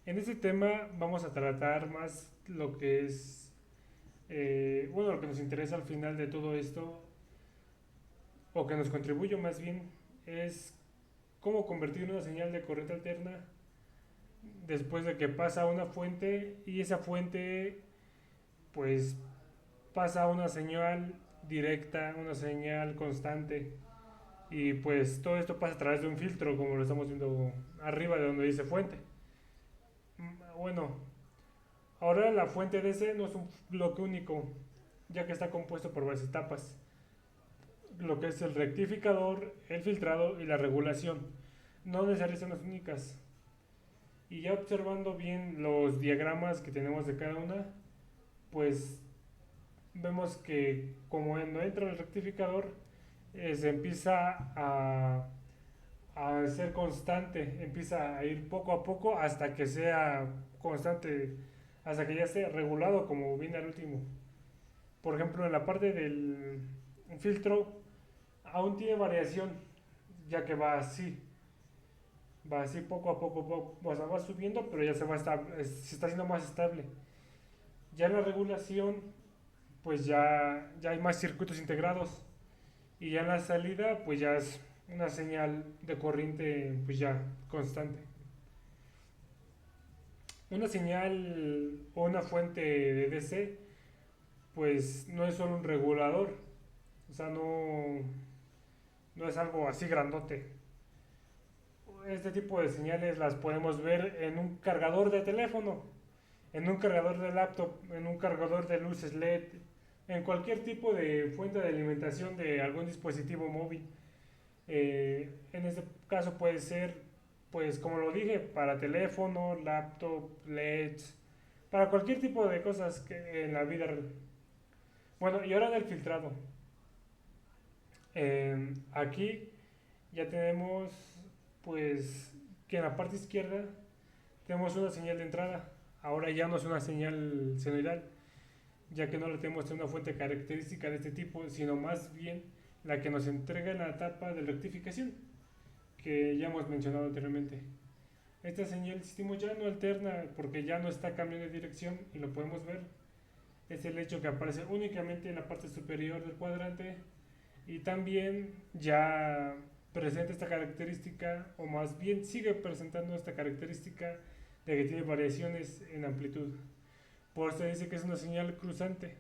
En este tema vamos a tratar más lo que es, bueno, lo que nos interesa al final de todo esto, o que nos contribuye más bien, es cómo convertir una señal de corriente alterna después de que pasa a una fuente y esa fuente pues pasa a una señal directa, una señal constante y pues todo esto pasa a través de un filtro como lo estamos viendo arriba de donde dice fuente. Bueno, ahora la fuente DC no es un bloque único, ya que está compuesto por varias etapas, lo que es el rectificador, el filtrado y la regulación. No necesariamente son las únicas. Y ya observando bien los diagramas que tenemos de cada una, pues vemos que como no entra el rectificador, se empieza a ser constante, empieza a ir poco a poco hasta que sea constante, hasta que ya esté regulado como viene al último. Por ejemplo, en la parte del filtro aún tiene variación, ya que va así poco a poco, o sea, va subiendo, pero ya se está haciendo más estable. Ya en la regulación, pues ya hay más circuitos integrados y ya en la salida, pues ya es una señal de corriente, pues ya constante. Una señal o una fuente de DC, pues no es solo un regulador, o sea, no es algo así grandote. Este tipo de señales las podemos ver en un cargador de teléfono, en un cargador de laptop, en un cargador de luces LED, en cualquier tipo de fuente de alimentación de algún dispositivo móvil. En este caso puede ser, pues como lo dije, para teléfono, laptop, LEDs, para cualquier tipo de cosas que en la vida. Bueno, y ahora del filtrado. Aquí ya tenemos, pues, que en la parte izquierda tenemos una señal de entrada. Ahora ya no es una señal senoidal, ya que no le tenemos una fuente característica de este tipo, sino más bien la que nos entrega en la etapa de rectificación, que ya hemos mencionado anteriormente. Esta señal, sistema ya no alterna porque ya no está cambiando de dirección y lo podemos ver. Es el hecho que aparece únicamente en la parte superior del cuadrante y también ya presenta esta característica, o más bien sigue presentando esta característica de que tiene variaciones en amplitud. Por eso dice que es una señal cruzante.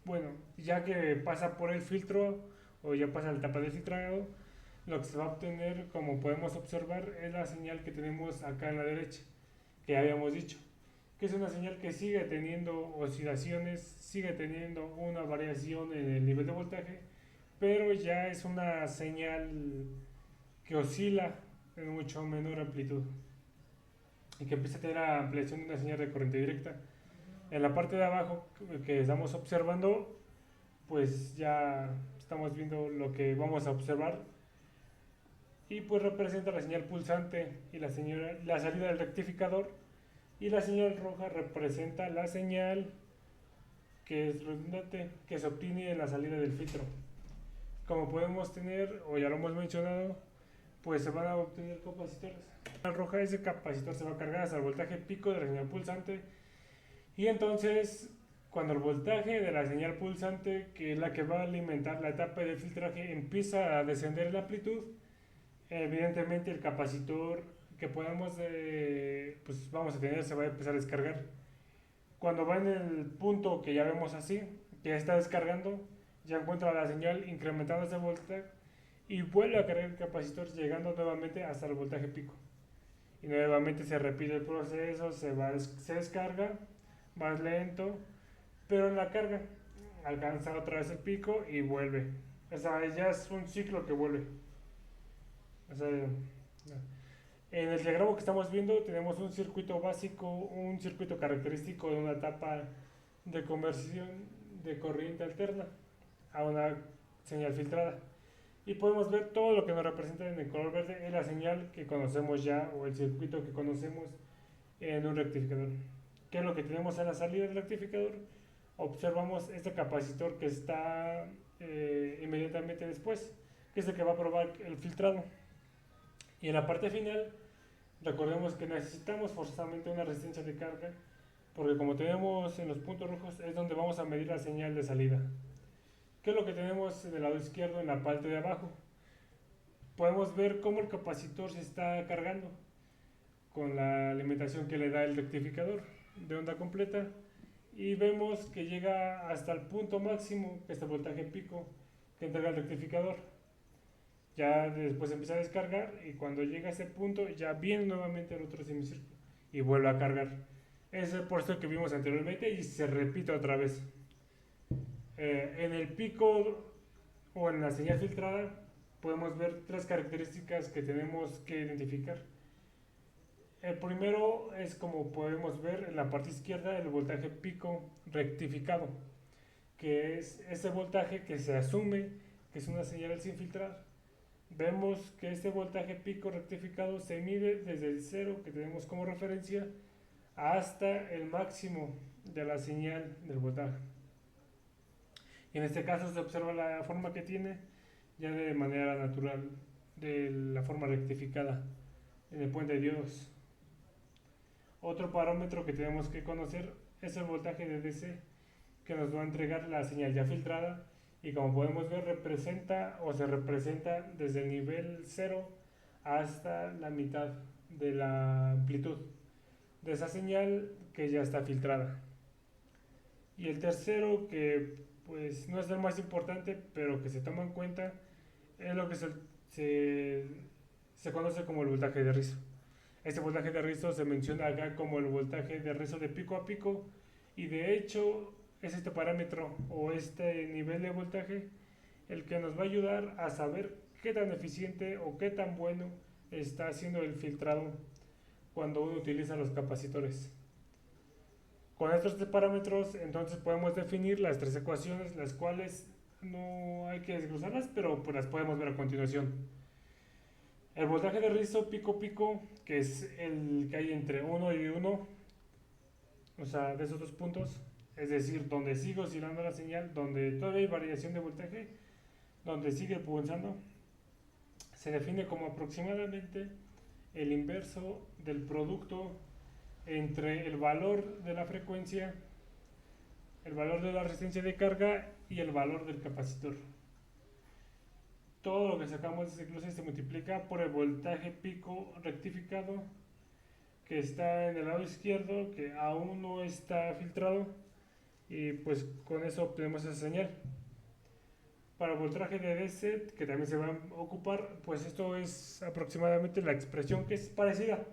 Bueno, ya que pasa por el filtro o ya pasa la etapa de filtrado, lo que se va a obtener, como podemos observar, es la señal que tenemos acá en la derecha, que ya habíamos dicho, que es una señal que sigue teniendo oscilaciones, sigue teniendo una variación en el nivel de voltaje, pero ya es una señal que oscila en mucho menor amplitud y que empieza a tener la ampliación de una señal de corriente directa. En la parte de abajo que estamos observando, pues ya estamos viendo lo que vamos a observar y pues representa la señal pulsante y la salida del rectificador y la señal roja representa la señal que es redundante que se obtiene en la salida del filtro. Como podemos tener, o ya lo hemos mencionado, pues se van a obtener capacitores. La roja, ese capacitor se va a cargar hasta el voltaje pico de la señal pulsante y entonces cuando el voltaje de la señal pulsante, que es la que va a alimentar la etapa de filtraje, empieza a descender en la amplitud, evidentemente el capacitor que podamos pues vamos a tener se va a empezar a descargar. Cuando va en el punto que ya vemos así, que ya está descargando, ya encuentra la señal incrementando ese voltaje y vuelve a cargar el capacitor llegando nuevamente hasta el voltaje pico. Y nuevamente se repite el proceso, se descarga más lento, pero en la carga alcanza otra vez el pico y vuelve. O sea, ya es un ciclo que vuelve. O sea, en el diagrama que estamos viendo tenemos un circuito básico, un circuito característico de una etapa de conversión de corriente alterna a una señal filtrada. Y podemos ver todo lo que nos representa en el color verde es la señal que conocemos ya o el circuito que conocemos en un rectificador. ¿Qué es lo que tenemos en la salida del rectificador? Observamos este capacitor que está inmediatamente después, que es el que va a probar el filtrado. Y en la parte final Recordemos que necesitamos forzosamente una resistencia de carga, porque como tenemos en los puntos rojos es donde vamos a medir la señal de salida. ¿Qué es lo que tenemos en el lado izquierdo en la parte de abajo? Podemos ver cómo el capacitor se está cargando con la alimentación que le da el rectificador de onda completa, y vemos que llega hasta el punto máximo, que es el voltaje pico que entrega el rectificador. Ya después empieza a descargar y cuando llega a ese punto ya viene nuevamente el otro semicírculo y vuelve a cargar. Ese es por eso que vimos anteriormente y se repite otra vez. En el pico o en la señal filtrada podemos ver tres características que tenemos que identificar. El primero es, como podemos ver en la parte izquierda, el voltaje pico rectificado, que es ese voltaje que se asume que es una señal sin filtrar. Vemos que este voltaje pico rectificado se mide desde el cero que tenemos como referencia hasta el máximo de la señal del voltaje. Y en este caso se observa la forma que tiene ya de manera natural, de la forma rectificada en el puente de diodos. Otro parámetro que tenemos que conocer es el voltaje de DC, que nos va a entregar la señal ya filtrada, y como podemos ver representa o se representa desde el nivel 0 hasta la mitad de la amplitud de esa señal que ya está filtrada. Y el tercero, que pues no es el más importante pero que se toma en cuenta, es lo que se conoce como el voltaje de rizo. Este voltaje de rizo se menciona acá como el voltaje de rizo de pico a pico, y de hecho es este parámetro o este nivel de voltaje el que nos va a ayudar a saber qué tan eficiente o qué tan bueno está haciendo el filtrado cuando uno utiliza los capacitores. Con estos tres parámetros entonces podemos definir las tres ecuaciones, las cuales no hay que desglosarlas, pero pues las podemos ver a continuación. El voltaje de rizo pico-pico, que es el que hay entre 1 y 1, o sea, de esos dos puntos, es decir, donde sigue oscilando la señal, donde todavía hay variación de voltaje, donde sigue pulsando, se define como aproximadamente el inverso del producto entre el valor de la frecuencia, el valor de la resistencia de carga y el valor del capacitor. Todo lo que sacamos de ese cruce se multiplica por el voltaje pico rectificado que está en el lado izquierdo, que aún no está filtrado, y pues con eso obtenemos esa señal. Para el voltaje de DC, que también se va a ocupar, pues esto es aproximadamente la expresión, que es parecida: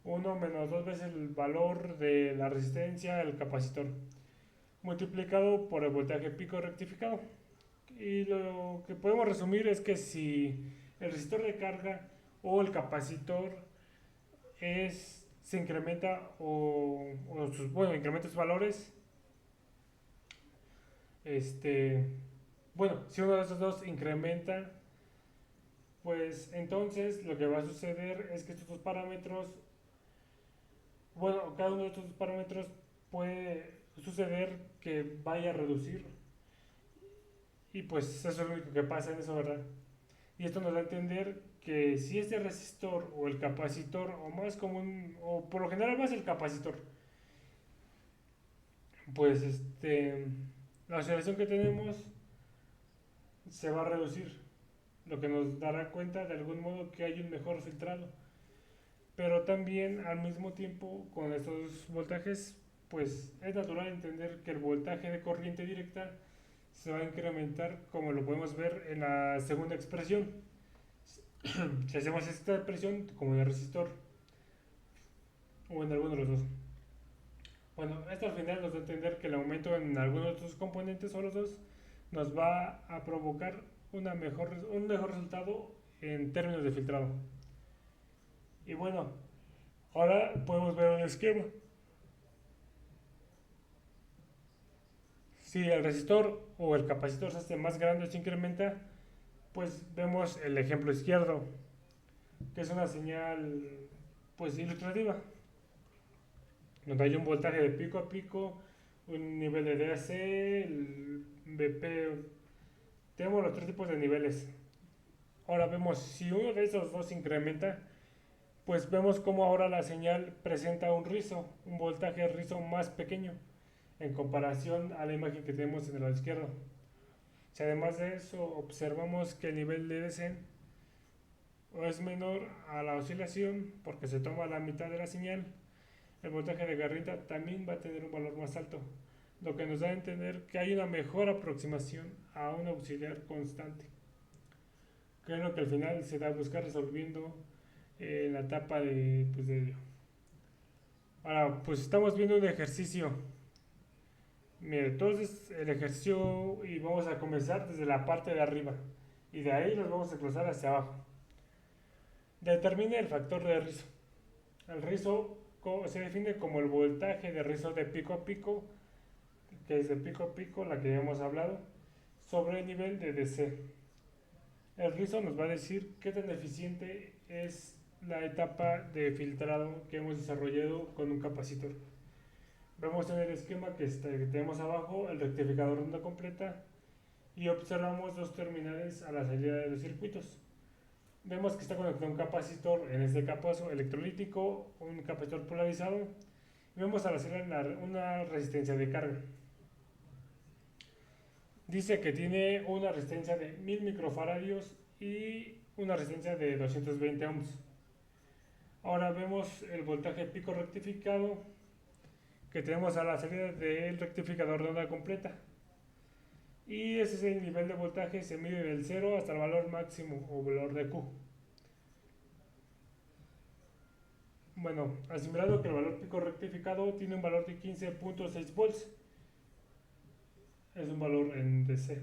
1 menos 2 veces el valor de la resistencia del capacitor, multiplicado por el voltaje pico rectificado. Y lo que podemos resumir es que si el resistor de carga o el capacitor se incrementa bueno, incrementa sus valores, bueno, si uno de esos dos incrementa, pues entonces lo que va a suceder es que estos dos parámetros, bueno, cada uno de estos dos parámetros puede suceder que vaya a reducir, y pues eso es lo único que pasa en eso, ¿verdad? Y esto nos da a entender que si este resistor o el capacitor, o más común, o por lo general más el capacitor, pues la oscilación que tenemos se va a reducir, lo que nos dará cuenta de algún modo que hay un mejor filtrado. Pero también al mismo tiempo con estos voltajes, pues es natural entender que el voltaje de corriente directa se va a incrementar, como lo podemos ver en la segunda expresión. Si hacemos esta expresión como en el resistor o en alguno de los dos. Bueno, esto al final nos da a entender que el aumento en alguno de estos componentes o los dos nos va a provocar un mejor resultado en términos de filtrado. Y bueno, ahora podemos ver un esquema. Si el resistor o el capacitor se hace más grande o se incrementa, pues vemos el ejemplo izquierdo, que es una señal pues ilustrativa, donde hay un voltaje de pico a pico, un nivel de DC, el BP. Tenemos los tres tipos de niveles. Ahora vemos si uno de esos dos incrementa, pues vemos cómo ahora la señal presenta un rizo, un voltaje rizo más pequeño en comparación a la imagen que tenemos en el lado izquierdo. Si además de eso observamos que el nivel de descent es menor a la oscilación porque se toma la mitad de la señal, el voltaje de garrita también va a tener un valor más alto, lo que nos da a entender que hay una mejor aproximación a un auxiliar constante, que es lo que al final se da a buscar resolviendo la etapa de ello. Ahora, pues estamos viendo un ejercicio. Mire, entonces el ejercicio y vamos a comenzar desde la parte de arriba y de ahí nos vamos a cruzar hacia abajo. Determine el factor de rizo. El rizo se define como el voltaje de rizo de pico a pico, que es de pico a pico, la que ya hemos hablado, sobre el nivel de DC. El rizo nos va a decir qué tan eficiente es la etapa de filtrado que hemos desarrollado con un capacitor. Vemos en el esquema que tenemos abajo el rectificador de onda completa y observamos dos terminales a la salida de los circuitos. Vemos que está conectado un capacitor, en este caso electrolítico, un capacitor polarizado, y vemos a la salida una resistencia de carga. Dice que tiene una resistencia de 1000 microfaradios y una resistencia de 220 ohms. Ahora vemos el voltaje pico rectificado que tenemos a la salida del rectificador de onda completa. Y ese es el nivel de voltaje, se mide del 0 hasta el valor máximo o valor de Q. Bueno, asimilado que el valor pico rectificado tiene un valor de 15.6 volts. Es un valor en DC.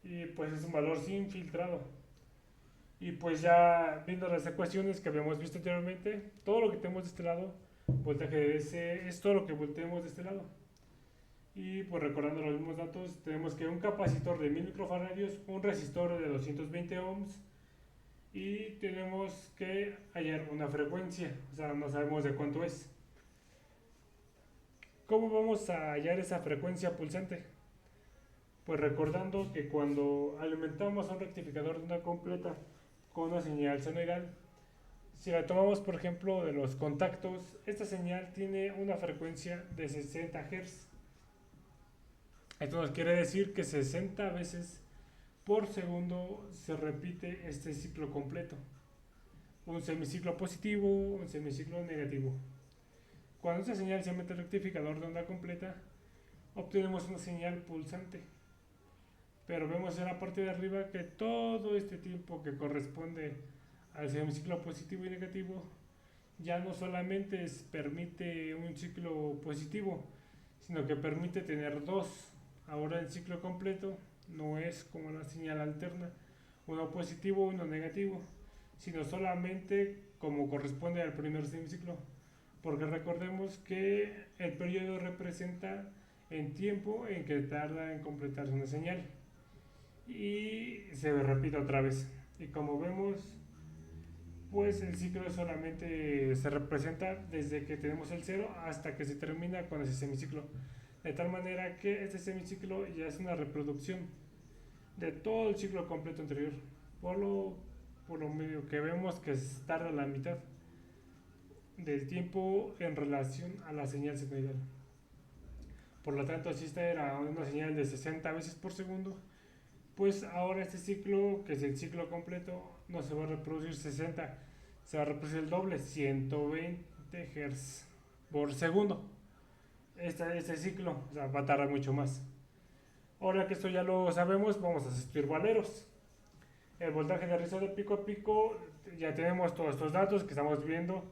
Y pues es un valor sin filtrado. Y pues ya viendo las ecuaciones que habíamos visto anteriormente, todo lo que tenemos de este lado, voltaje de DC, es todo lo que volteemos de este lado. Y pues recordando los mismos datos, tenemos que un capacitor de 1000 microfaradios, un resistor de 220 ohms y tenemos que hallar una frecuencia, o sea, no sabemos de cuánto es. ¿Cómo vamos a hallar esa frecuencia pulsante? Pues recordando que cuando alimentamos a un rectificador de onda completa con una señal senoidal, si la tomamos por ejemplo de los contactos, esta señal tiene una frecuencia de 60 Hz. Esto nos quiere decir que 60 veces por segundo se repite este ciclo completo. Un semiciclo positivo, un semiciclo negativo. Cuando esta señal se mete al rectificador de onda completa, obtenemos una señal pulsante. Pero vemos en la parte de arriba que todo este tiempo que corresponde al semiciclo positivo y negativo ya no solamente permite un ciclo positivo, sino que permite tener dos. Ahora el ciclo completo no es como la señal alterna, uno positivo, uno negativo, sino solamente como corresponde al primer semiciclo. Porque recordemos que el periodo representa el tiempo en que tarda en completarse una señal. Y se repite otra vez. Y como vemos, pues el ciclo solamente se representa desde que tenemos el cero hasta que se termina con ese semiciclo. De tal manera que este semiciclo ya es una reproducción de todo el ciclo completo anterior. Por lo medio que vemos que tarda la mitad del tiempo en relación a la señal senoidal. Por lo tanto, si esta era una señal de 60 veces por segundo, pues ahora este ciclo, que es el ciclo completo, no se va a reproducir 60, se va a reproducir el doble, 120 Hz por segundo. Este ciclo, o sea, va a tardar mucho más. Ahora que esto ya lo sabemos, vamos a sustituir valeros. El voltaje de rizo de pico a pico, ya tenemos todos estos datos que estamos viendo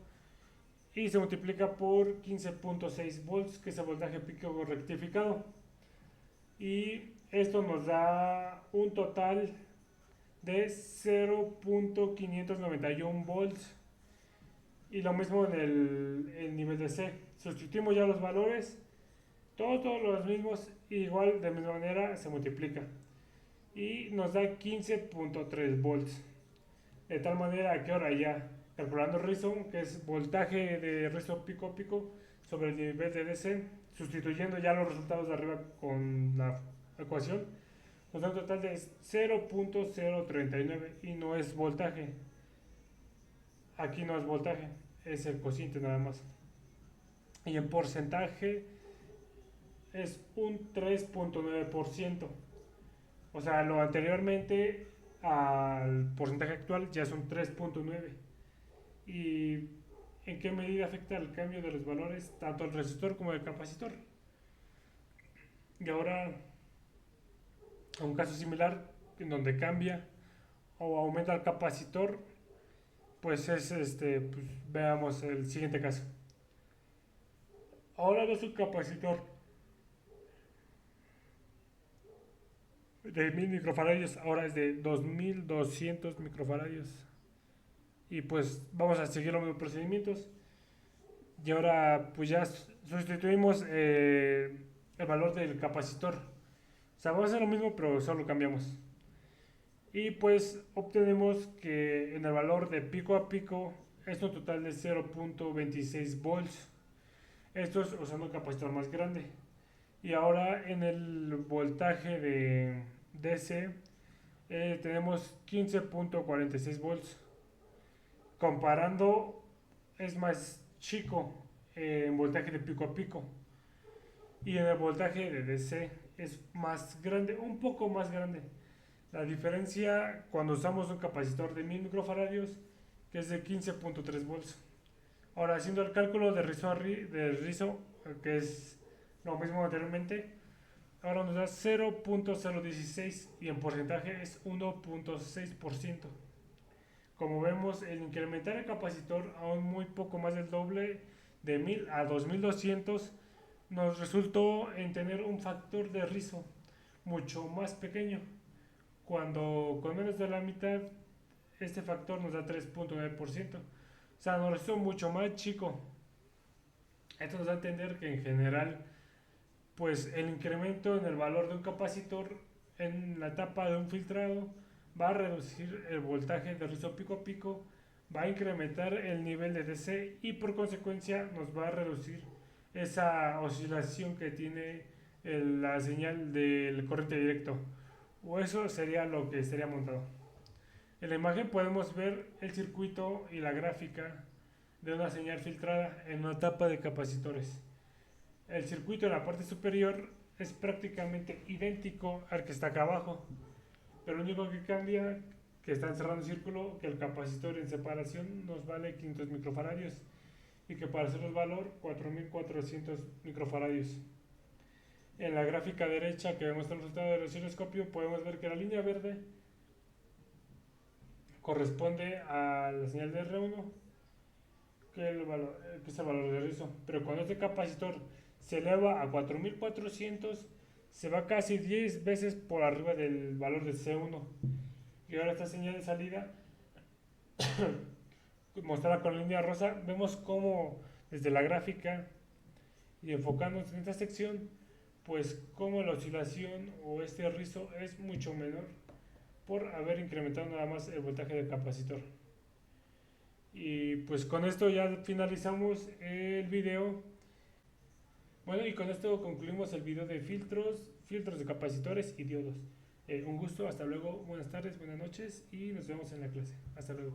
y se multiplica por 15.6 volts, que es el voltaje pico rectificado. Y esto nos da un total de 0.591 volts. Y lo mismo en el nivel de C. Sustituimos ya los valores, todos los mismos, igual de misma manera se multiplica. Y nos da 15.3 volts. De tal manera que ahora ya calculando rizo, que es voltaje de rizo pico a pico sobre el nivel de DC, sustituyendo ya los resultados de arriba con la ecuación, nos da un total de 0.039 y no es voltaje. Aquí no es voltaje, es el cociente nada más. Y en porcentaje es un 3.9%. O sea, lo anteriormente al porcentaje actual ya es un 3.9. ¿Y en qué medida afecta el cambio de los valores tanto el resistor como el capacitor? Y ahora, a un caso similar, en donde cambia o aumenta el capacitor, pues es pues veamos el siguiente caso. Ahora no es un capacitor de 1000 microfaradios, ahora es de 2200 microfaradios. Y pues vamos a seguir los mismos procedimientos. Y ahora pues ya sustituimos el valor del capacitor. O sea, vamos a hacer lo mismo pero solo cambiamos. Y pues obtenemos que en el valor de pico a pico es un total de 0.26 volts. Esto es usando un capacitor más grande. Y ahora en el voltaje de DC tenemos 15.46 volts. Comparando es más chico en voltaje de pico a pico. Y en el voltaje de DC es más grande, un poco más grande. La diferencia cuando usamos un capacitor de 1000 microfaradios que es de 15.3 volts. Ahora haciendo el cálculo de rizo, que es lo mismo anteriormente, ahora nos da 0.016 y en porcentaje es 1.6%. Como vemos, el incrementar el capacitor a un muy poco más del doble, de 1000 a 2200, nos resultó en tener un factor de rizo mucho más pequeño, cuando con menos de la mitad este factor nos da 3.9%. O sea, nos resultó mucho más chico. Esto nos da a entender que en general, pues el incremento en el valor de un capacitor en la etapa de un filtrado va a reducir el voltaje de rizo pico a pico, va a incrementar el nivel de DC y por consecuencia nos va a reducir esa oscilación que tiene la señal del corriente directo. O eso sería lo que estaría montado. En la imagen podemos ver el circuito y la gráfica de una señal filtrada en una etapa de capacitores. El circuito en la parte superior es prácticamente idéntico al que está acá abajo, pero lo único que cambia que está encerrando el círculo, que el capacitor en separación nos vale 500 microfaradios y que para hacer el valor 4400 microfaradios. En la gráfica derecha que vemos el resultado del osciloscopio podemos ver que la línea verde corresponde a la señal de R1, que es el valor de rizo. Pero cuando este capacitor se eleva a 4400, se va casi 10 veces por arriba del valor de C1. Y ahora esta señal de salida, mostrada con la línea rosa, vemos cómo desde la gráfica y enfocándonos en esta sección, pues cómo la oscilación o este rizo es mucho menor por haber incrementado nada más el voltaje del capacitor. Y pues con esto ya finalizamos el video. Bueno, y con esto concluimos el video de filtros de capacitores y diodos. Un gusto, hasta luego, buenas tardes, buenas noches y nos vemos en la clase. Hasta luego.